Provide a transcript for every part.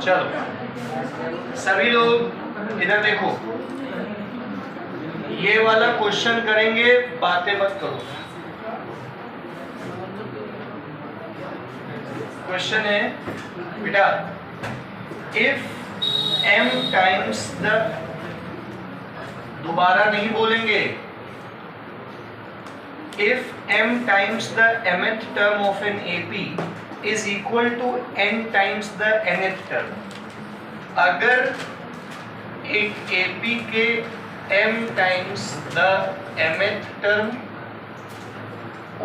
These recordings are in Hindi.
चलो सभी लोग इधर देखो, ये वाला क्वेश्चन करेंगे, बातें मत करो। क्वेश्चन है बेटा, इफ m टाइम्स द, दोबारा नहीं बोलेंगे, if m times the mth term of an AP is equal to n times the nth term, अगर एक AP के m times the mth term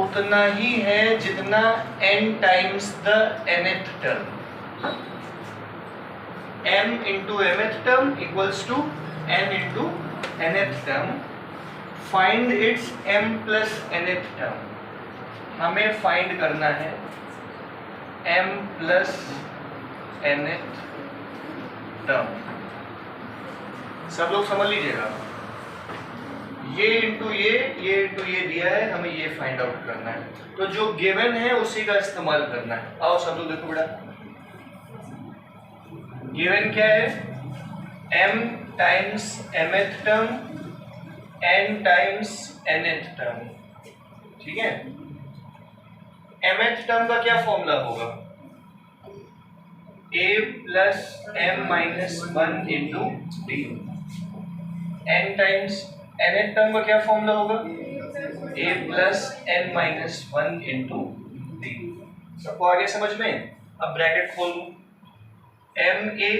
उतना ही है जितना n times the nth term, m into mth term equals to n into nth term, find its m plus nth term. हमें फाइंड करना है m प्लस nth टर्म। सब लोग समझ लीजिएगा, ये इंटू ये इंटू ये दिया है, हमें ये फाइंड आउट करना है, तो जो गिवन है उसी का इस्तेमाल करना है। आओ सब लोग देखो बेटा, गिवन क्या है, m times mth term n times nth term, ठीक है। mth टर्म का क्या फॉर्मूला होगा, a plus m minus 1 into D. n times nth term का क्या फॉर्मूला होगा, a plus n minus 1 into D. सबको आगे समझ में? अब ब्रैकेट खोल दो, m a,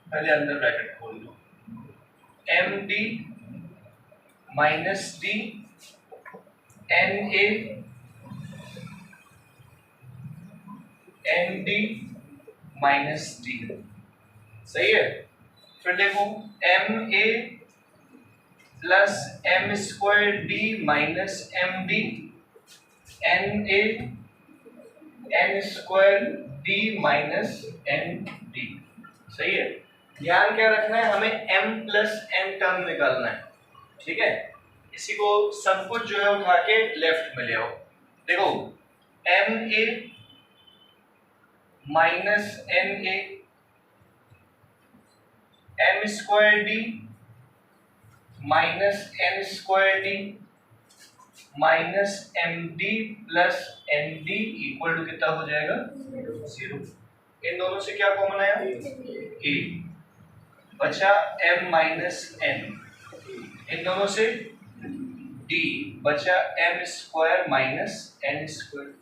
पहले अंदर ब्रैकेट खोल दो, m d minus D N A N D minus D, सही है। फिर देखो M A plus M square D minus M D N A N square D minus N D, सही है। ध्यान क्या रखना है, हमें m प्लस n टर्म निकालना है, ठीक है। इसी को सब कुछ जो है उठा के लेफ्ट में ले आओ। देखो M A minus N A M square D minus N square D minus M D plus N D equal to कितना हो जाएगा, 0। इन दोनों से क्या कॉमन आया, ए, बचा m माइनस n, इन दोनों से d बचा m square minus n square,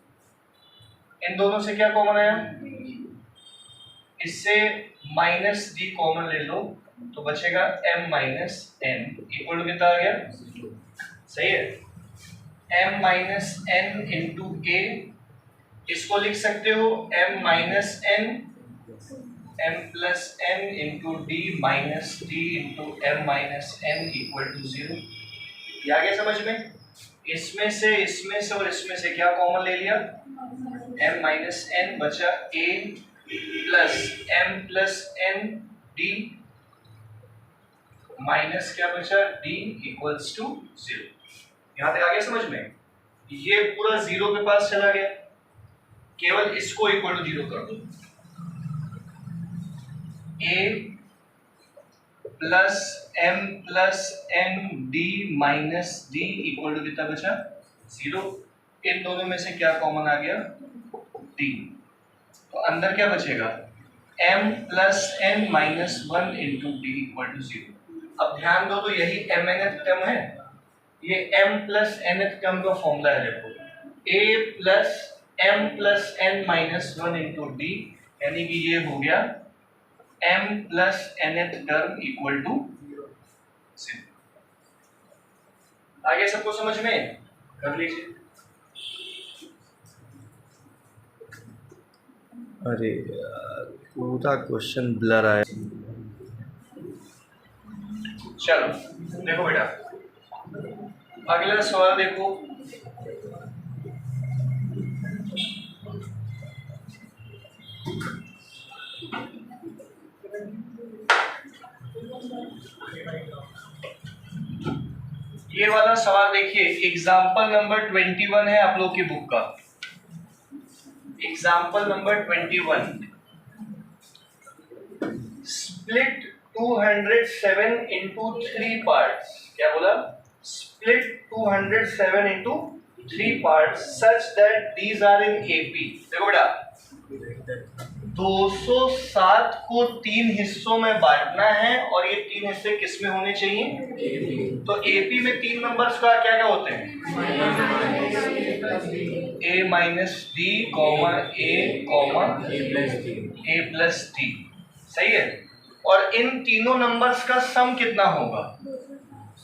इन दोनों से क्या कॉमन आया, इससे माइनस d कॉमन ले लो तो बचेगा m minus n equal to कितना आ गया, सही है। m minus n into a, इसको लिख सकते हो m minus n m plus n into D minus D into m minus n equal to 0। ये आ गया समझ में? इसमें से और इसमें से क्या कॉमन ले लिया, m माइनस n बचा a plus m plus n D minus क्या बचा d इक्वल्स टू 0। यहाँ तक आ गया समझ में? ये पूरा 0 के पास चला गया, केवल इसको इक्वल टू 0 कर दो, a plus m plus n d minus d equal to कितना बचा, 0। इन दोनों में से क्या कॉमन आ गया, d, तो अंदर क्या बचेगा, m plus n minus 1 into D equal to 0। अब ध्यान दो, तो यही m nth टर्म है, ये m प्लस nth टर्म का फॉर्मूला है। देखो a plus m plus n minus 1 into D, यानी कि ये हो गया m plus nth term equal to 0। आगे सबको समझ में? कर लीजिए। अरे यार, पूरा क्वेश्चन ब्लर आया। चलो देखो बेटा, अगला सवाल देखो, ये वाला सवाल देखिए, एग्जाम्पल नंबर 21 है आप लोग की बुक का। Example number 21, split 207 into 3 parts. क्या बोला? Split 207 into 3 parts such that these are in AP. देखो बेटा, 207 को 3 हिस्सों में बांटना है और ये 3 हिस्से किस में होने चाहिए? तो AP में 3 नंबर्स का क्या क्या होते हैं? A minus D comma A plus D. सही है। और इन तीनों नंबर्स का सम कितना होगा?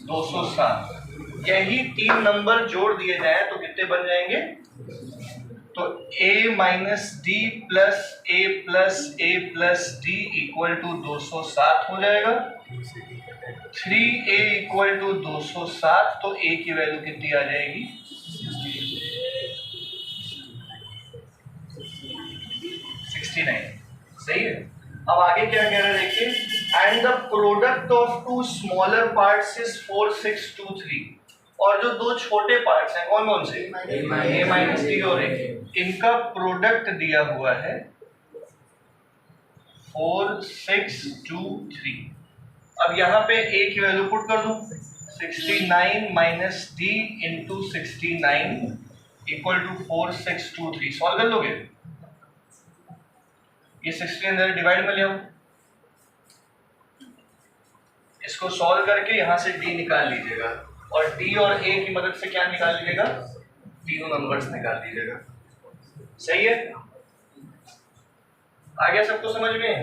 207। यही 3 नंबर जोड़ दिए जाए तो कितने बन जाएंगे? तो A minus D plus A plus D equal to 207 हो जाएगा। 3A इक्वल टू 207, तो A की वैल्यू कितनी आ जाएगी? 69। सही है। अब आगे क्या कह रहा है देखिए, and the product of two smaller parts is 4623। और जो दो छोटे पार्ट्स हैं कौन कौन से? A माइनस डी और A, इनका प्रोडक्ट दिया हुआ है 4623। अब यहाँ पे A की वैल्यू पुट कर दूं, 69 minus D into 69 equal to 4623। Solve कर लोगे? ये 60 अंदर डिवाइड में ले आओ, इसको सॉल्व करके यहां से D निकाल लीजिएगा और D और A की मदद से क्या निकाल लीजिएगा? तीनों नंबर्स निकाल लीजिएगा। सही है? आ गया सबको समझ में?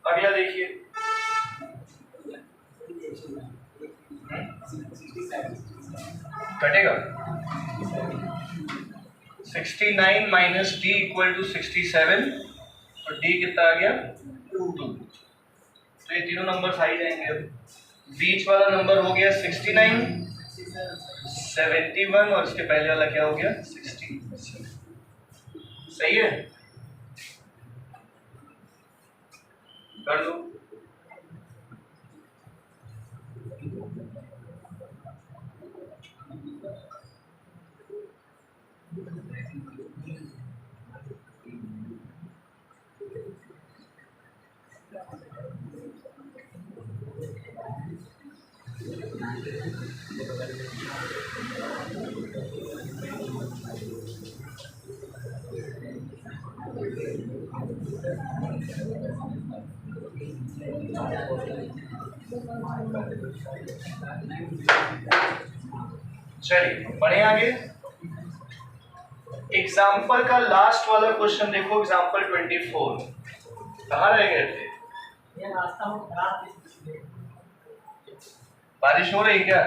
अगला देखिए, कटेगा 69 माइनस डी इक्वल टू 67, और डी कितना आ गया? 2। तो ये तीनों नंबर आ ही जाएंगे। अब बीच वाला नंबर हो गया 69, 71 और इसके पहले वाला क्या हो गया? 60। सही है? कर लो। चलिए बढ़े आगे। एग्जाम्पल का लास्ट वाला क्वेश्चन देखो, एग्जाम्पल 24। कहाँ रह गए थे? बारिश हो रही क्या?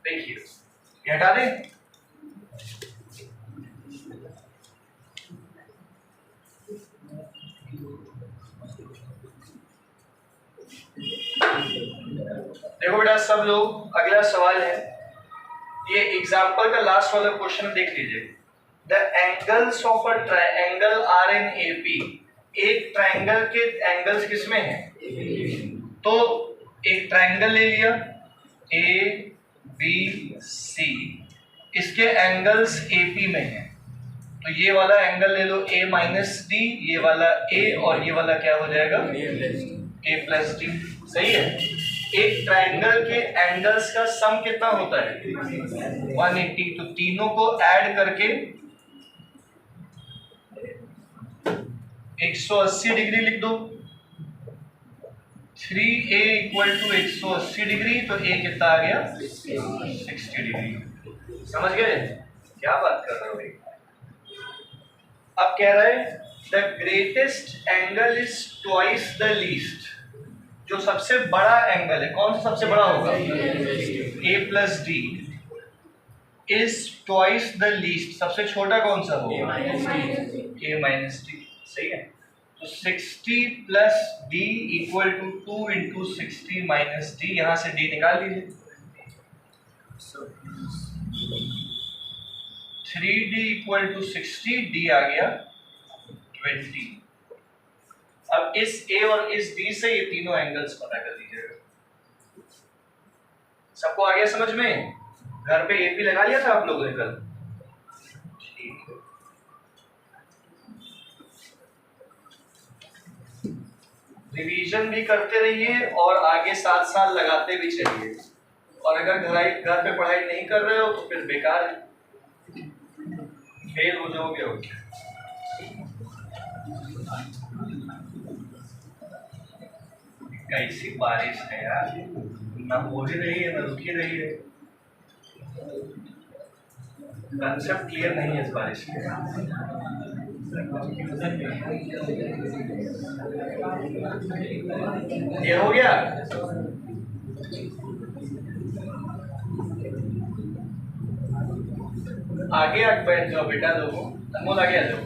देखिए, ये हटा दें। देखो बेटा सब लोग, अगला सवाल है, ये एग्जाम्पल का लास्ट वाला क्वेश्चन देख लीजिए। The angles of a triangle are in AP. एक ट्रायंगल के एंगल्स किसमें हैं? तो एक ट्रायंगल ले लिया ए बी सी, इसके एंगल्स एपी में हैं। तो ये वाला एंगल ले लो ए माइनस डी, ये वाला ए और ये वाला क्या हो जाएगा? ए प्लस डी। सही है? एक ट्रायंगल के एंगल्स का सम कितना होता है? 180। तो तीनों को ऐड करके 180 डिग्री लिख दो। 3A इक्वल टू 180 डिग्री, तो A कितना आ गया? 60 डिग्री। समझ गए क्या बात कर रहे हो भाई? अब कह रहा है the greatest angle is twice the least. जो सबसे बड़ा एंगल है, कौन सा सबसे बड़ा होगा? A plus D is twice the least. सबसे छोटा कौन सा होगा? A minus D. सही है? तो 60 plus D equal to 2 into 60 minus D. यहां से डी निकाल लीजिए। 3D इक्वल टू 60, डी आ गया 20। अब इस ए और इस डी से ये तीनों एंगल्स पता कर लीजिएगा। सबको आ गया समझ में? घर पे एपी लगा लिया था आप लोगों ने कल? ठीक है। रिवीजन भी करते रहिए और आगे साथ साथ लगाते भी चलिए। और अगर घर पे पढ़ाई नहीं कर रहे हो तो फिर बेकार है, फेल हो जाओगे। और कैसी बारिश है यार, ना हो ही रही है ना रुक ही रही है। कंसेप्ट क्लियर नहीं है इस बारिश के। ये हो गया। आगे आगे बैठ जाओ बेटा, लोगों अनमोल आगे आ जाओ।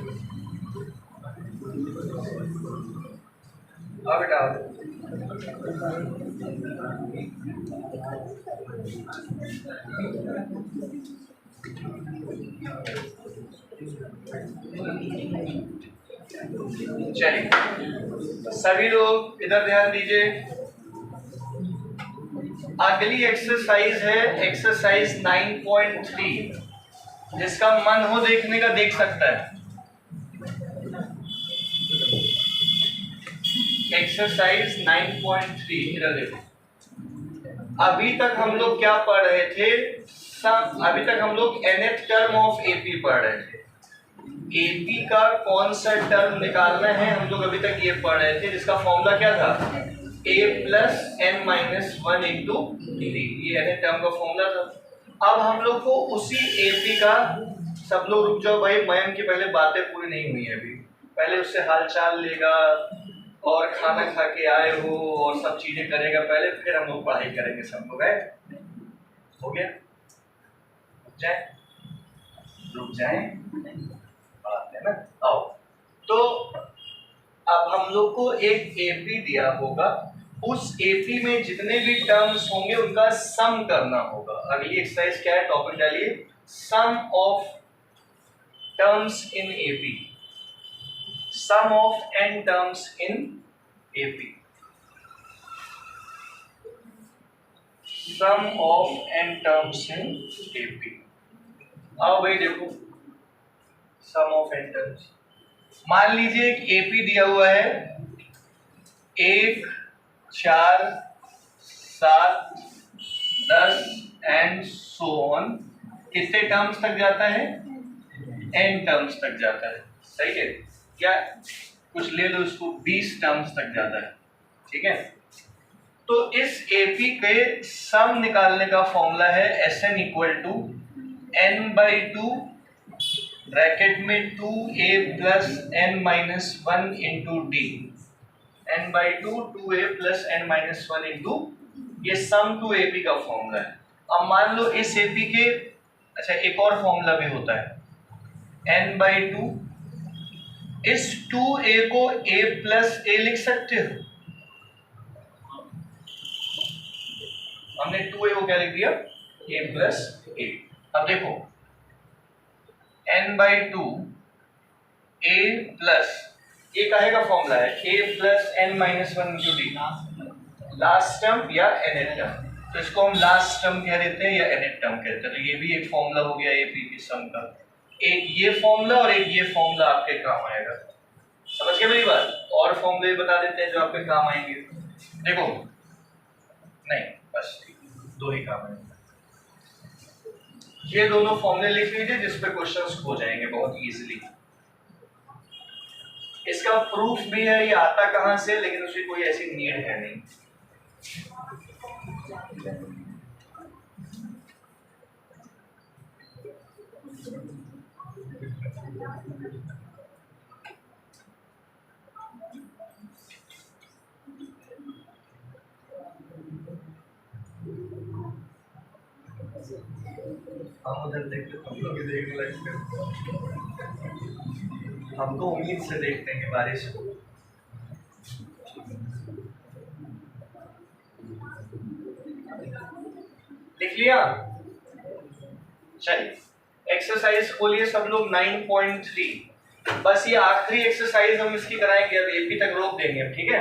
आओ बेटा आओ। चलिए सभी लोग इधर ध्यान दीजिए। अगली एक्सरसाइज है एक्सरसाइज 9.3, जिसका मन हो देखने का देख सकता है। एक्सरसाइज 9.3 इधर देखो। अभी तक हम लोग क्या पढ़ रहे थे? अभी तक हम लोग nth टर्म ऑफ एपी पढ़ रहे थे। एपी का कौन सा टर्म निकालना है हम लोग अभी तक ये पढ़ रहे थे, जिसका फॉर्मूला क्या था? a plus n minus 1 into D. ये nth टर्म का फॉर्मूला था। अब हम लोग को उसी एपी का, सब लोग रुक जाओ भाई, मयंक की पहले बातें पूरी नहीं हुई है अभी। पहले उससे हालचाल लेगा और खाना खा के आए हो और सब चीजें करेगा पहले, फिर हम लोग पढ़ाई करेंगे। सब लोग गए? हो गया? रुक जाए बात है ना। आओ तो अब हम लोग को एक एपी दिया होगा, उस एपी में जितने भी टर्म्स होंगे उनका सम करना होगा। अगली एक्सरसाइज क्या है? टॉपिक डालिए, sum of terms in AP. Sum of n terms in AP. Sum of n terms in AP. आओ भाई देखो, सम ऑफ n टर्म्स। मान लीजिए एक एपी दिया हुआ है 1, 4, 7, 10 एंड सो ऑन। कितने टर्म्स तक जाता है? n टर्म्स तक जाता है। सही है क्या? कुछ ले लो इसको, 20 टर्म्स तक जाता है। ठीक है, तो इस एपी के सम निकालने का फॉर्मूला है Sn equal to n/2 bracket में 2a plus n minus 1 into D. n/2 2a plus n minus 1 into, ये सम टू एपी का फॉर्मूला है। अब मान लो इस एपी के, अच्छा एक और फॉर्मूला भी होता है n/2। इस 2a को a प्लस a लिख सकते हो। हमने 2a को क्या लिख दिया? a plus a। अब देखो n/2 a प्लस, ये काहे का फॉर्मूला है? a plus n minus 1 into D, last term या nth टर्म। तो इसको हम लास्ट टर्म कह देते हैं या nth टर्म कहते हैं। तो ये भी एक फॉर्मूला हो गया एपी के सम का। एक ये फॉर्मूला और एक ये फॉर्मूला आपके काम आएगा। समझ गए मेरी बात? और फॉर्मूले बता देते हैं जो आपके काम आएंगे। देखो, नहीं बस दो ही काम आएंगे। ये दोनों फॉर्मूले लिख लीजिए जिस पे क्वेश्चंस हो जाएंगे बहुत इजीली। इसका प्रूफ भी है, ये आता कहां से, लेकिन उसकी कोई ऐसी नीड है नहीं। हम उधर देखते, तुम लोग देखने लगते। हम तो उम्मीद से देखते हैं कि बारिश हो। लिख लिया? चलिए एक्सरसाइज खोलिए सब लोग 9.3। बस ये आखिरी एक्सरसाइज हम इसकी कराएंगे, अब एपी तक रोक देंगे अब, ठीक है।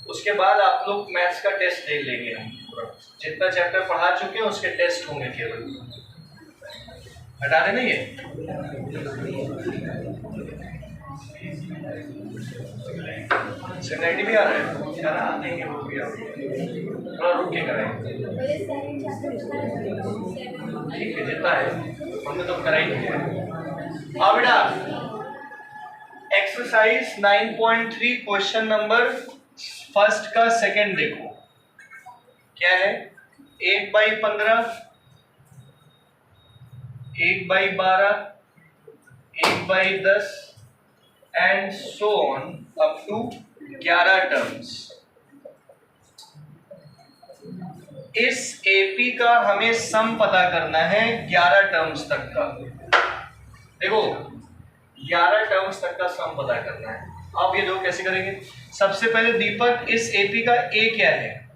उसके बाद आप लोग मैथ्स का टेस्ट दे लेंगे, हम जितना चैप्टर पढ़ा चुके हैं उसके टेस्ट होंगे केवल। हटा देना ये, सेकेंडरी भी आ रहा है, करा देंगे वो भी, आप थोड़ा रुक के कराएंगे, ठीक है। जितना है हमने तो कराएंगे। हाँ बेटा, एक्सरसाइज 9.3 क्वेश्चन नंबर फर्स्ट का सेकंड देखो क्या है। 1/15, 1/12, 1/10 and so on up to 11 terms. इस एपी का हमें सम पता करना है 11 टर्म्स तक का। देखो 11 टर्म्स तक का सम पता करना है। आप ये दो कैसे करेंगे? सबसे पहले दीपक, इस एपी का ए क्या है?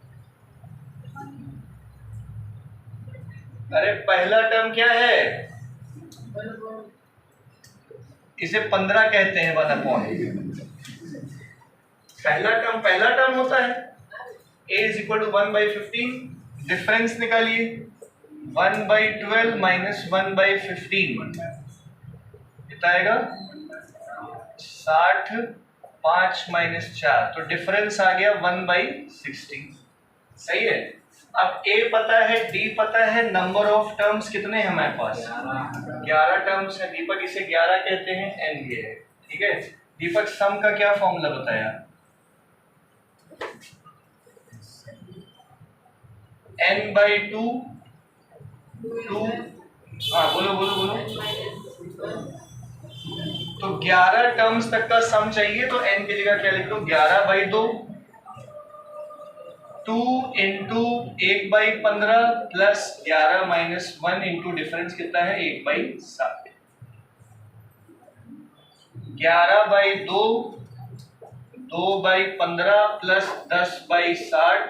अरे पहला टर्म क्या है? इसे 15 कहते हैं 1/. पहला टर्म होता है a = 1/15। डिफरेंस निकालिए, 1/12 - 1/15 कितना आएगा? 60, 5 - 4, तो डिफरेंस आ गया 1/16। सही है। अब a पता है, d पता है, नंबर ऑफ टर्म्स कितने हैं हमारे पास? 11 टर्म्स है दीपक, इसे 11 कहते हैं, n ये है, ठीक है। दीपक सम का क्या फॉर्मूला बताया? n/2 2, हाँ बोलो बोलो बोलो। तो 11 टर्म्स तक का सम चाहिए तो n की जगह क्या लिख दो? 11/2 2 × 1/15 प्लस 11 - 1 इंटू डिफरेंस कितना है? 1/7। 11/2 2/15 प्लस 10/60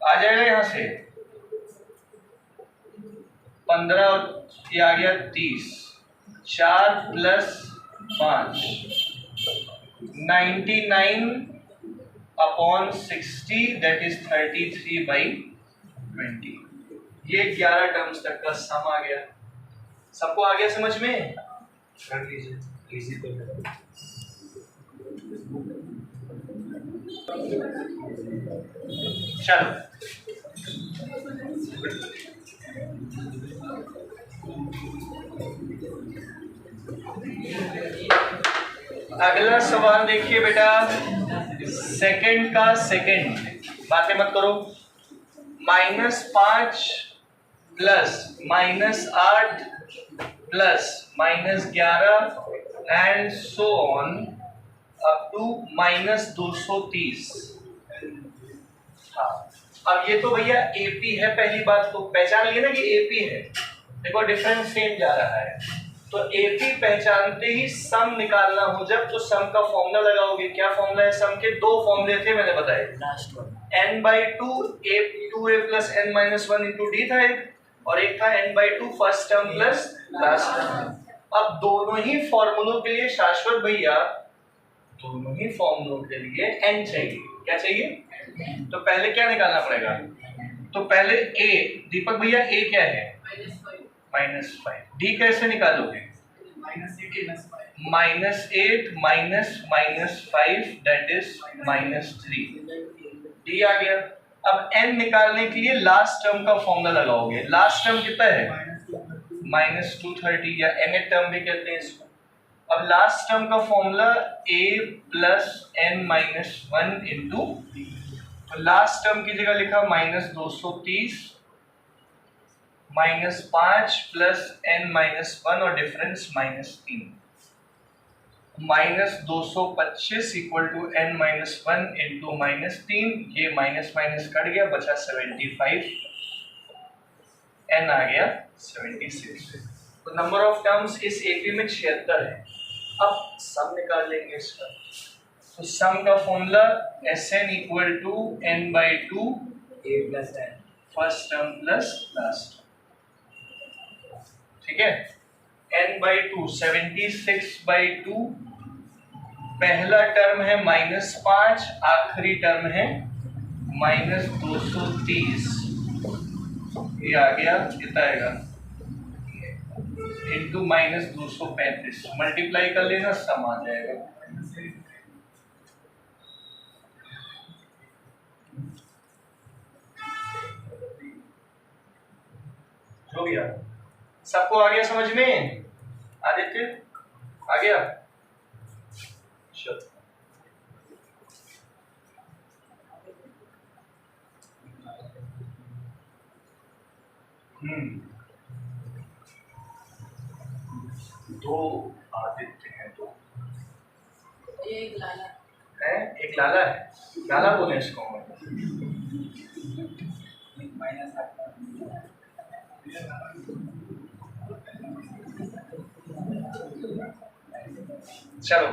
आ जाएगा यहाँ से 15, ये आ गया 30, 4 + 5 99/60 दैट इज 33/20। ये 11 टर्म्स तक का सम आ गया। सबको आ गया समझ में? कर लीजिए इजी तो है। चलो अगला सवाल देखिए बेटा, सेकंड का सेकंड, बातें मत करो। -5 plus -8 plus -11 and so on up to -230। हाँ, अब ये तो भैया एपी है, पहली बात तो पहचान लिए ना कि एपी है। देखो डिफरेंस सेम जा रहा है, तो एपी पहचानते ही सम निकालना हो जब, तो सम का फॉर्मूला लगाओगे। क्या फॉर्मूला है सम के? दो फॉर्मूले थे मैंने बताए, last one n/2 a plus n - 1 into D था एक, और एक था n/2 first term plus last term. अब दोनों ही फॉर्मूलों के लिए शाश्वत भैया, दोनों ही फॉर्मूलों के लिए n चाहिए। क्या चाहिए? तो पहले क्या निकालना पड़ेगा? तो पहले a, दीपक भैया a क्या है? -5। d कैसे निकालोगे? -8 -5 दैट इज -3। d आ गया। अब n निकालने के लिए लास्ट टर्म का फॉर्मूला लगाओगे। लास्ट टर्म कितना है? -230 या nth टर्म भी कहते हैं इसको। अब लास्ट टर्म का formula a plus n - 1 into, तो लास्ट टर्म की जगह लिखा -230 -5 प्लस n - 1 और डिफरेंस -3, -225 = n - 1 इंटू -3। ये माइनस माइनस कट गया, बचा 75, n आ गया 76। तो नंबर ऑफ टर्म्स इस एपी में 76 है। अब सम निकाल लेंगे इसका। तो सम का formula Sn = n/2 a + n first term plus last, ठीक है। n/2 76/2, पहला टर्म है -5, आखिरी टर्म है -230। ये आ गया, कितना आएगा इंटू -235, मल्टीप्लाई कर लेना, सम आ जाएगा। हो गया, सबको आ गया समझ में? आदित्य आ गया? चलो दो आदित्य हैं, दो एक लाला है, एक लाला है। लाला बोले इसको चलो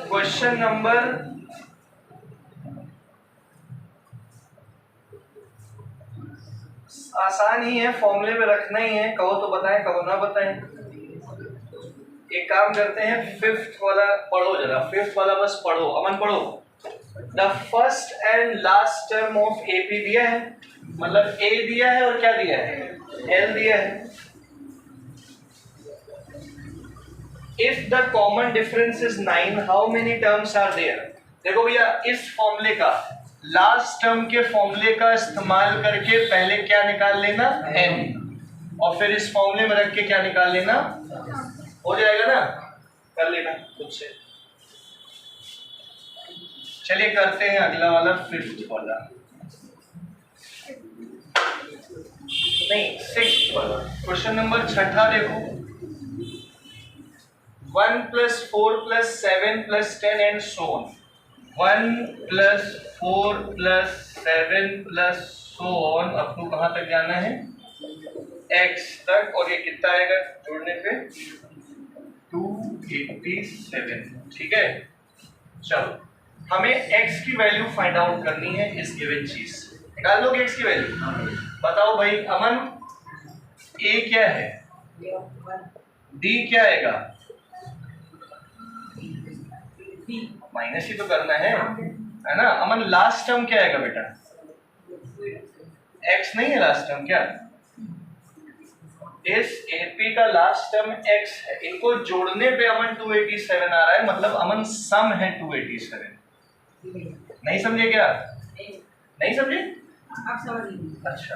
क्वेश्चन नंबर आसान ही है, फॉर्मूले में रखना ही है, कहो तो बताएं, कहो ना बताएं। एक काम करते हैं, फिफ्थ वाला पढ़ो जरा, फिफ्थ वाला बस पढ़ो, अमन पढ़ो। The first and last term of AP दिया है, मतलब ए दिया है और क्या दिया है, एल दिया है। If the common difference is 9, how many terms are there? देखो भैया, इस फॉर्मूले का लास्ट टर्म के फॉर्मूले का इस्तेमाल करके पहले क्या निकाल लेना, n, और फिर इस फॉर्मूले में रख के क्या निकाल लेना, हो जाएगा ना, कर लेना खुद से। चलिए करते हैं अगला वाला, फिफ्थ वाला, नहीं सिक्स्थ वाला। क्वेश्चन नंबर छठा देखो, 1 + 4 + 7 + 10 and so on. 1 + 4 + 7 + so on, up to कहाँ तक जाना है, x तक, और ये कितना आएगा जोड़ने पे 287। ठीक है, चलो हमें x की वैल्यू फाइंड आउट करनी है इस गिवन चीज से। निकाल लोगे x की वैल्यू? बताओ भाई अमन, a क्या है, d क्या आएगा, माइनस ही तो करना है ना। अमन लास्ट टर्म क्या आएगा बेटा, x नहीं है लास्ट टर्म क्या, इस एपी का लास्ट टर्म x है, इनको जोड़ने पे अमन 287 आ रहा है, मतलब अमन सम है 287। नहीं समझे क्या, नहीं समझे? आप समझ लीजिए। अच्छा,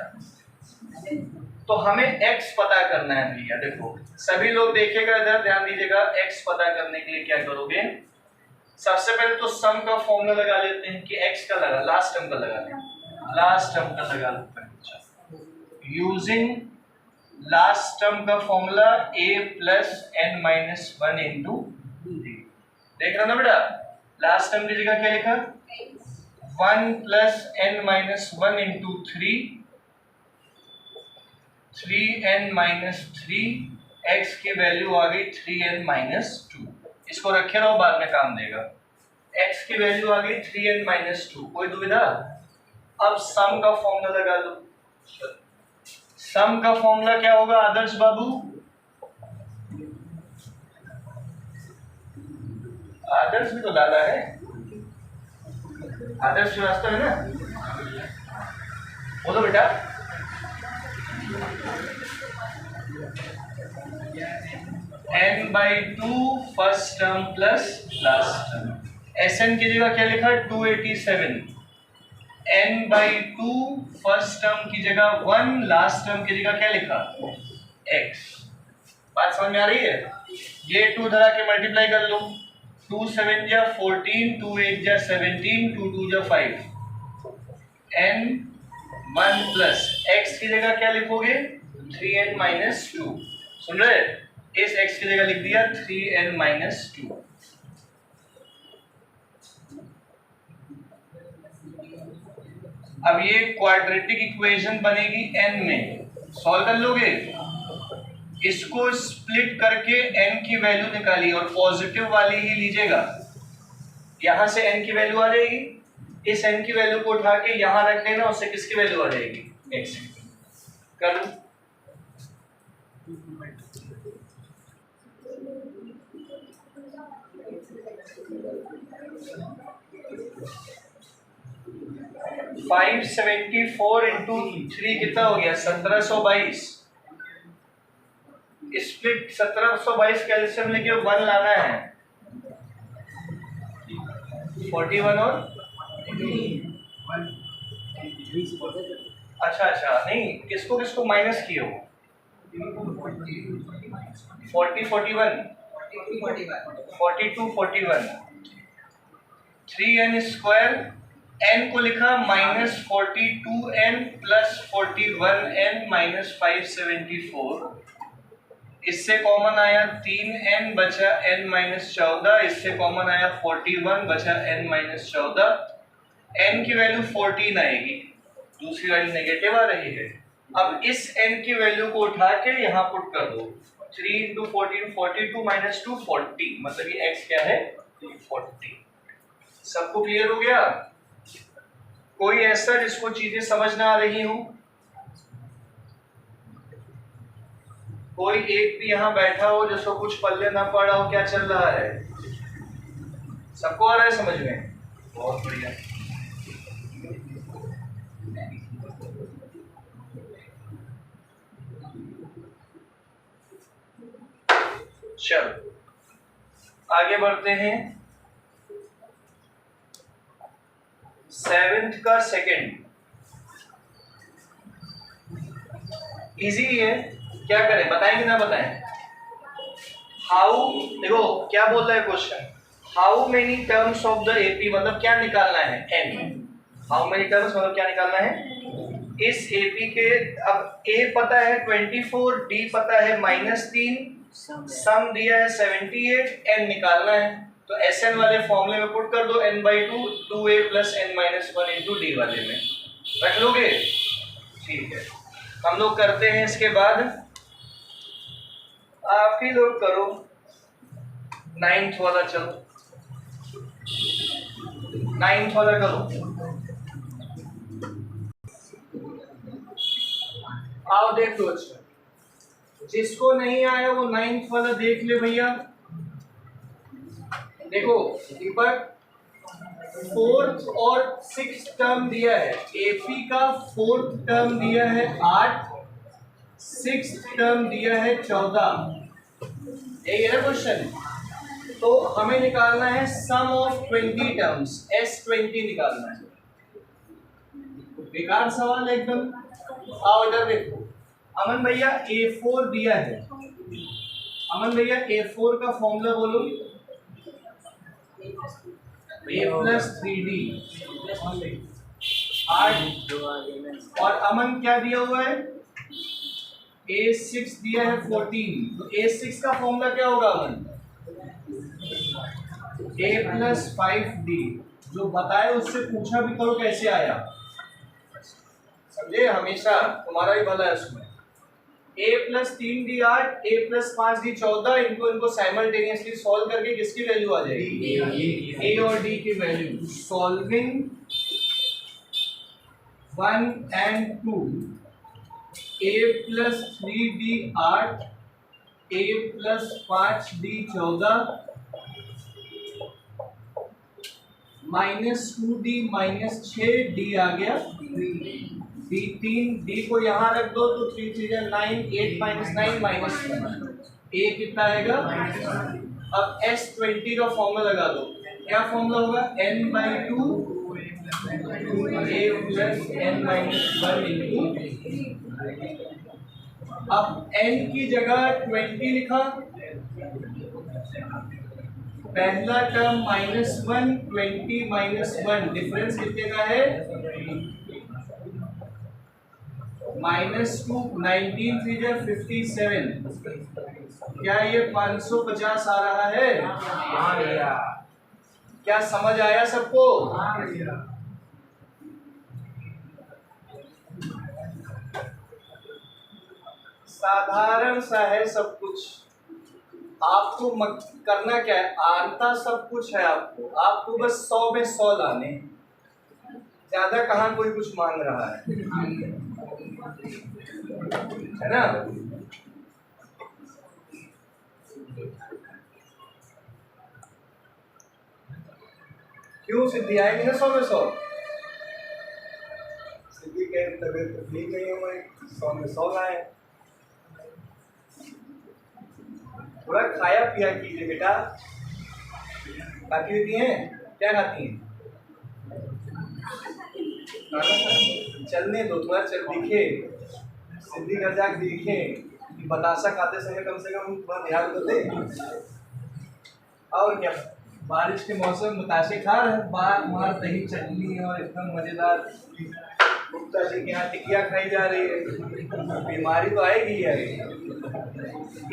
तो हमें x पता करना है भैया। देखो सभी लोग देखिएगा इधर, ध्यान दीजिएगा, x पता करने के लिए क्या करोगे, सबसे पहले तो सम का फॉर्मूला लगा लेते हैं कि x का लगा, लास्ट टर्म का लगा लें, लास्ट टर्म का लगा लेते हैं यूजिंग लास्ट टर्म का formula a + n-1 into d। देख रहा ना बेटा, लास्ट टर्म की जगह क्या लिखा, 1 + n-1 इंटू 3n-3, x की वैल्यू आ गई 3n-2। इसको रखे रहो, बाद में काम देगा। x की वैल्यू आ गई 3n-2, कोई दुविधा? अब सम का फॉर्मूला लगा लो। सम का फॉर्मूला क्या होगा आदर्श बाबू, आदर्श भी तो डाला है, आदर्श श्रीवास्तव है ना, बोलो बेटा। n/2 first term plus last term, Sn की जगह क्या लिखा, 287, n/2 फर्स्ट टर्म की जगह 1, लास्ट टर्म की जगह क्या लिखा, x। बात समझ में आ रही है? ये 2 धरा के मल्टीप्लाई कर लो, 2 7 जा 14, 2 8 जा 17, 2 2 जा 5, n1 प्लस x की जगह क्या लिखोगे, 3n-2। सुन रहे, इस x की जगह लिख दिया 3n-2। अब ये क्वाड्रेटिक इक्वेशन बनेगी n में, सॉल्व कर लोगे, इसको स्प्लिट करके n की वैल्यू निकालिए और पॉजिटिव वाली ही लीजिएगा, यहां से n की वैल्यू आ जाएगी, इस n की वैल्यू को उठा के यहां रख देना, उससे किसकी वैल्यू आ जाएगी, x। कर लो, 574 इंटू 3 कितना हो गया? 1722। स्प्लिट 1722 कैल्शियम लेके 1 लाना है। 41 और अच्छा नहीं, किसको किसको माइनस किए हो? 40 41 42 41 3n स्क्वायर, n को लिखा -42n प्लस 41n माइनस 574। इससे कॉमन आया 3n बचा n माइनस 14। इससे कॉमन आया 41 बचा n माइनस 14। n की वैल्यू 14 आएगी, दूसरी वैल्यू नेगेटिव आ रही है। अब इस n की वैल्यू को उठा के यहाँ पुट कर दो। 3 इंटू 14 42 माइनस 2 40, मतलब ये x क्या है? 40। सबको क्लियर हो गया? कोई ऐसा जिसको चीजें समझ ना आ रही हो? कोई एक भी यहाँ बैठा हो जिसको कुछ पल्ले ना पड़ा हो, क्या चल रहा है? सबको आ रहा है समझ में? बहुत बढ़िया। चलो आगे बढ़ते हैं। 7th का सेकंड इजी है, क्या करें? बताएं कि ना बताएं? हाउ, देखो क्या बोल रहा है question, how many terms of the AP, मतलब क्या निकालना है? एन। हाउ मेनी टर्म्स मतलब क्या निकालना है इस एपी के। अब ए पता है 24, डी पता है -3, सम दिया है 78, एन निकालना है। तो एस एन वाले फॉर्मूले में पुट कर दो, n/2 2a plus n-1 into D वाले में रख लोगे? ठीक है, हम लोग करते हैं। इसके बाद आप ही लोग करो 9th वाला। चलो 9th वाला करो। आओ देख लो। अच्छा, जिसको नहीं आया वो 9th वाला देख ले भैया। देखो दीपक, 4th और 6th टर्म दिया है, एपी का 4th टर्म दिया है 8, 6th टर्म दिया है 14। यही है ना क्वेश्चन? तो हमें निकालना है सम ऑफ 20 टर्म्स, S20 निकालना है। बेकार सवाल एकदम। आओ इधर देखो, अमन भैया A4 दिया है। अमन भैया A4 का फॉर्मूला बोलो। A प्लस 3D 8, और अमन क्या दिया हुआ है? A6 दिया है 14। तो A6 का फॉर्मूला क्या होगा अमन? A plus 5D। जो बताए उससे पूछा भी करो कैसे आया, समझे? हमेशा तुम्हारा ही भला है उसमें। A plus 3D 8, A plus 5D 14, इनको साइमल्टेनियसली सॉल्व करके किसकी वैल्यू आ जाएगी? A और D की value. Solving 1 and 2, A plus 3D 8, A plus 5D 14, -2D -6D आ गया D 3, D को यहाँ रख दो तो 3 3 9, 8 - 9 -1, A कितना आएगा? अब S20 का फॉर्मूला लगा दो। क्या फॉर्मूला होगा? n/2 A plus n-1 into. अब n की जगह 20 लिखा, पहला टर्म -1, 20 -1, डिफरेंस कितने का है? -2, 19 3 57। क्या ये 550 आ रहा है? हाँ भैया। क्या समझ आया सबको? हाँ भैया। साधारण सा है सब कुछ। आपको करना क्या है? आता सब कुछ है आपको बस 100 में 100 लाने, ज्यादा कहाँ कोई कुछ मांग रहा है ना? क्यों सिद्धि आएगी ना 100 में 100? सिद्धि के तबीयत तो ठीक नहीं हो गई, 100 में 100 लाए। थोड़ा खाया पिया कीजिए बेटा। खाती होती हैं? क्या खाती हैं? चलने दो, थोड़ा चल दिखे, सिद्धि घर जाके दिखे कि बतासा खाते समय कम से कम थोड़ा ध्यान तो दे। और क्या, बारिश के मौसम में बतासे खा रहे हैं, बाहर दही चटनी और एकदम मजेदार गुप्ता जी के यहाँ टिकिया खाई जा रही है। बीमारी तो आएगी यार।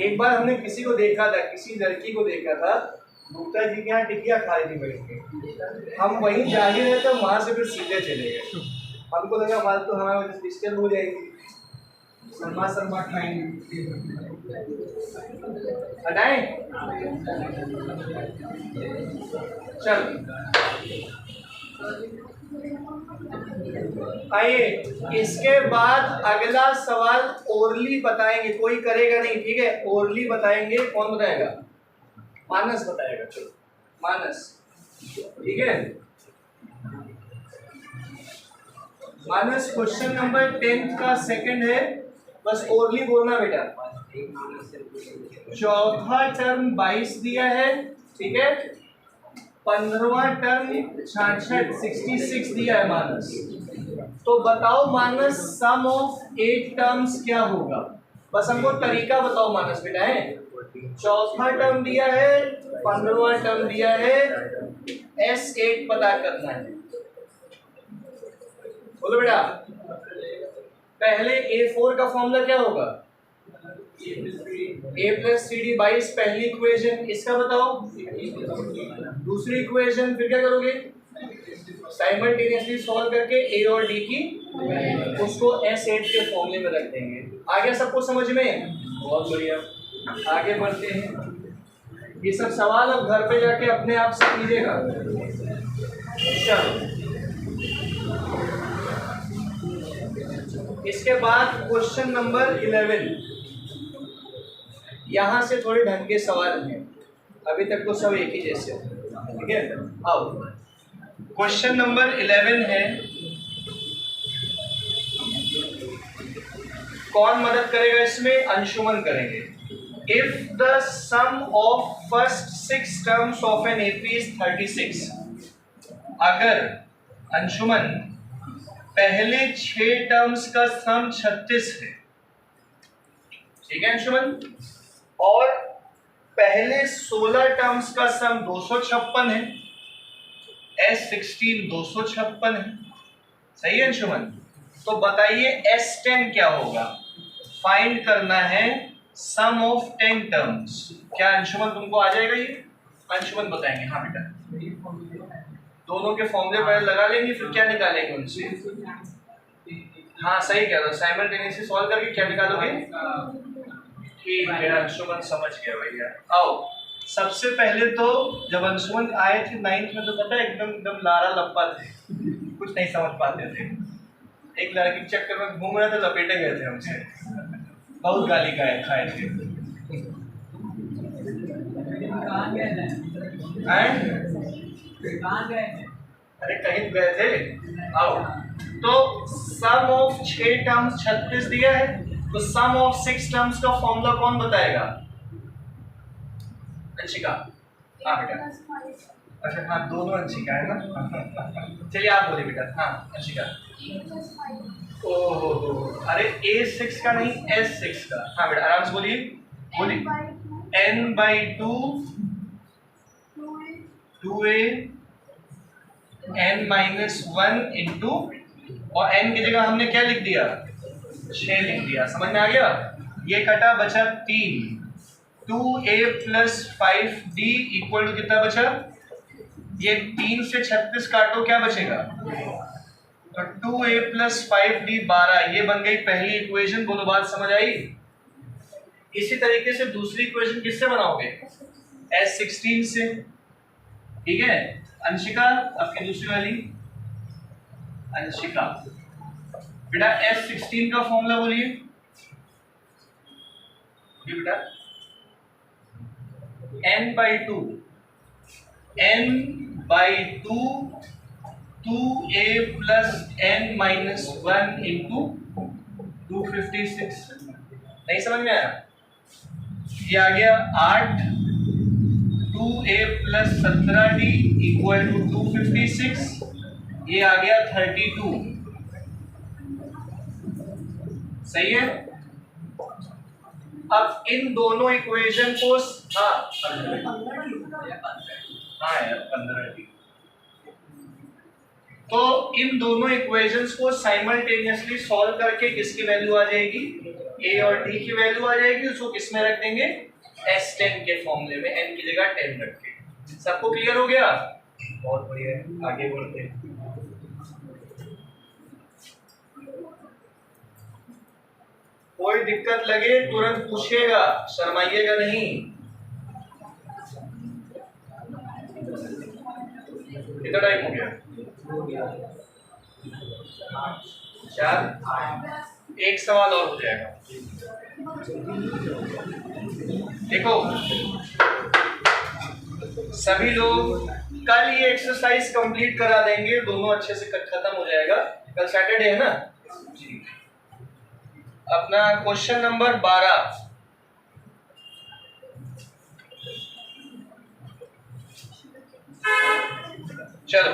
एक बार हमने किसी को देखा था, किसी लड़की को देखा था, गुप्ता जी के यहाँ टिकिया खा रही थी बैठ के। हम वहीं जा ही रहे थे, वहां से फिर सीधे चले गए। हमको लगा फालतू हमारे वजह से डिस्टर्ब हो जाएगी, शर्मा खाएंगे। हटाएं? चल आइए, इसके बाद अगला सवाल ओरली बताएंगे, कोई करेगा नहीं, ठीक है? ओरली बताएंगे। कौन बताएगा? मानस बताएगा। चलो मानस, ठीक है? मानस क्वेश्चन नंबर 10 का सेकंड है, बस ओरली बोलना बेटा। चौथा टर्म 22 दिया है, ठीक है? 15वां टर्म 66 66 दिया है मानस। तो बताओ मानस सम ऑफ 8 टर्म्स क्या होगा? बस हमको तरीका बताओ मानस बेटा। है चौथा टर्म दिया है, 15वां टर्म दिया है, S8 पता करना है। बोलो बेटा। पहले A4 का फॉर्मूला क्या होगा? A प्लस सी डी 22 पहली इक्वेशन, इसका बताओ। दूसरी इक्वेशन फिर क्या करोगे? साइमल्टेनियसली सॉल्व करके A और D की उसको S8 के फॉर्मूले में रख देंगे। आ गया सबको समझ में? बहुत बढ़िया, आगे बढ़ते हैं। ये सब सवाल अब घर पे जाके अपने आप से कीजिएगा। चलो, इसके बाद क्वेश्चन नंबर 11। यहां से थोड़े ढंग के सवाल हैं, अभी तक तो सब एक ही जैसे, ठीक है? आओ, क्वेश्चन नंबर 11 है। कौन मदद करेगा इसमें? अंशुमन करेंगे। If the sum of first 6 terms of an AP is 36, अगर अंशुमन पहले 6 टर्म्स का सम 36 है, ठीक है अंशुमन, और पहले 16 टर्म्स का सम 256 है, S16 256 है, सही है अंशुमन? तो बताइए S10 क्या होगा? फाइंड करना है सम ऑफ 10 टर्म्स। क्या अंशुमन तुमको आ जाएगा ये? अंशुमन बताएंगे। हाँ बेटा, दोनों के फॉर्मूले पहले लगा लेंगे, फिर क्या निकालेंगे उनसे? हाँ सही कह रहे हो, साइमल्टेनियसली सॉल्व करके क्या निकालोगे? ठीक है, अंशुमन समझ गया भैया। आओ, सबसे पहले तो जब अंशुमन आए थे 9th में, तो पता है एकदम लारा लप्पा थे, कुछ नहीं समझ पाते थे। एक लड़की के चक्कर में घूम रहे थे, लपेटे गए थे हमसे, बहुत गाली खाए थे। अरे कहीं गए थे। आओ, तो सम ऑफ 6 टर्म्स 36 दिया है, तो सम ऑफ 6 टर्म्स का फॉर्मूला कौन बताएगा? अंशिका। हाँ बेटा। अच्छा हाँ, दोनों अंशिका है ना। चलिए आप बोलिए बेटा। हाँ अंशिका। ओहो, अरे A6 का नहीं, S6 का। हाँ बेटा आराम से बोलिए, बोलिए। n/2 2a n-1 इंटू, और n की जगह हमने क्या लिख दिया? 6 लिख दिया। समझ में आ गया? ये कटा, बचा 3। 2a + 5d इक्वल टू कितना बचा? ये 3 से 36 काटो, क्या बचेगा? तो 2a + 5d 12। ये बन गई पहली इक्वेशन। बोलो बात समझ आई? इसी तरीके से दूसरी इक्वेशन किससे बनाओगे? S16 से, ठीक है? अंशिका आपकी दूसरी वाली। अंशिका बेटा S16 का फॉर्मूला बोलिए बेटा। n/2 n by 2a plus n minus 1 into 256। नहीं समझ में आया? ये आ गया 8 2a plus 17d equal to 256। ये आ गया 32। सही है। अब इन दोनों इक्वेशन को हाँ यार 15d। तो इन दोनों इक्वेशंस को साइमल्टेनियसली सॉल्व करके किसकी वैल्यू आ जाएगी? a और d की वैल्यू आ जाएगी। उसको किस में रख देंगे? S10 के फॉर्मूले में, n की जगह 10 रख के। सबको क्लियर हो गया? बहुत बढ़िया है, आगे बढ़ते हैं। कोई दिक्कत लगे तुरंत पूछिएगा, शर्माइएगा नहीं। कितना टाइम हो गया? 4। एक सवाल और हो जाएगा। देखो सभी लोग कल ये एक्सरसाइज कंप्लीट करा देंगे, दोनों अच्छे से खत्म हो जाएगा। कल सैटरडे है ना जी। अपना क्वेश्चन नंबर 12। चलो,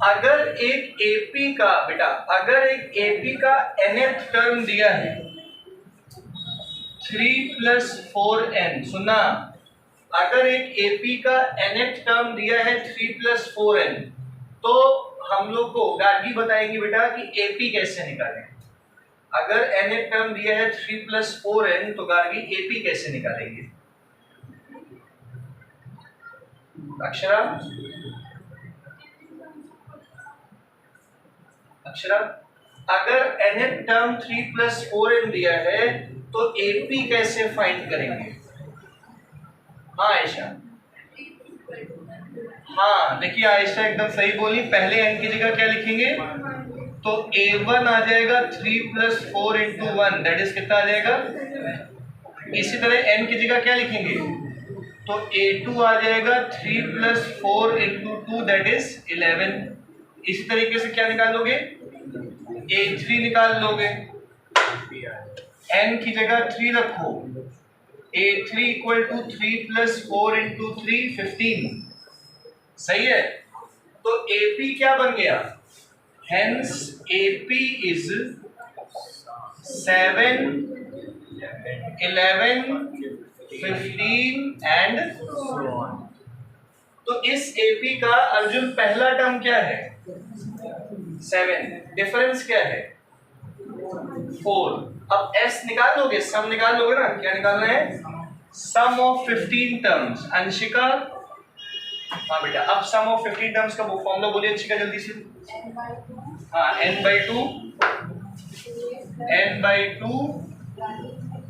अगर एक एपी का बेटा, अगर एक एपी का nth टर्म दिया है 3 + 4n, सुना, अगर एक एपी का nth टर्म दिया है 3 + 4n, तो हम लोग को गार्गी बताएंगे बेटा कि एपी कैसे निकालें। अगर nth टर्म दिया है 3 + 4n, तो गार्गी एपी कैसे निकालेंगे? अक्षरा, अक्षरा, अगर nth टर्म 3 + 4n दिया है तो एपी कैसे फाइंड करेंगे? हाँ आयशा, हाँ देखिए आयशा एकदम सही बोली। पहले n की जगह क्या लिखेंगे? तो a1 आ जाएगा 3 + 4 × 1, दैट इज कितना आ जाएगा? इसी तरह n की जगह क्या लिखेंगे? तो a2 आ जाएगा 3 + 4 × 2, दैट इज 11। इसी तरीके से क्या निकालोगे? a3 निकाल लोगे। n की जगह 3 रखो, a3 = 3 + 4 × 3, 15। सही है। तो AP क्या बन गया? Hence AP is 7, 11, 15 and so on। तो इस AP का अर्जुन पहला टर्म क्या है? 7। डिफरेंस क्या है? 4। अब S निकाल लोगे, सम निकाल लोगे ना। क्या निकालना है? सम ऑफ 15 टर्म्स। अंशिका, हाँ बेटा, अब सम ऑफ 15 टर्म्स का फॉर्मूला बोलिए अंशिका जल्दी से। हाँ, n/2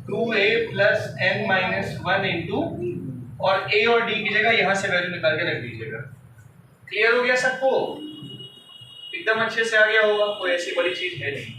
2a + n - 1 इंटू, और a और d की जगह यहां से वैल्यू निकाल के रख दीजिएगा। क्लियर हो गया सबको? एकदम अच्छे से आ गया होगा, कोई ऐसी बड़ी चीज है नहीं।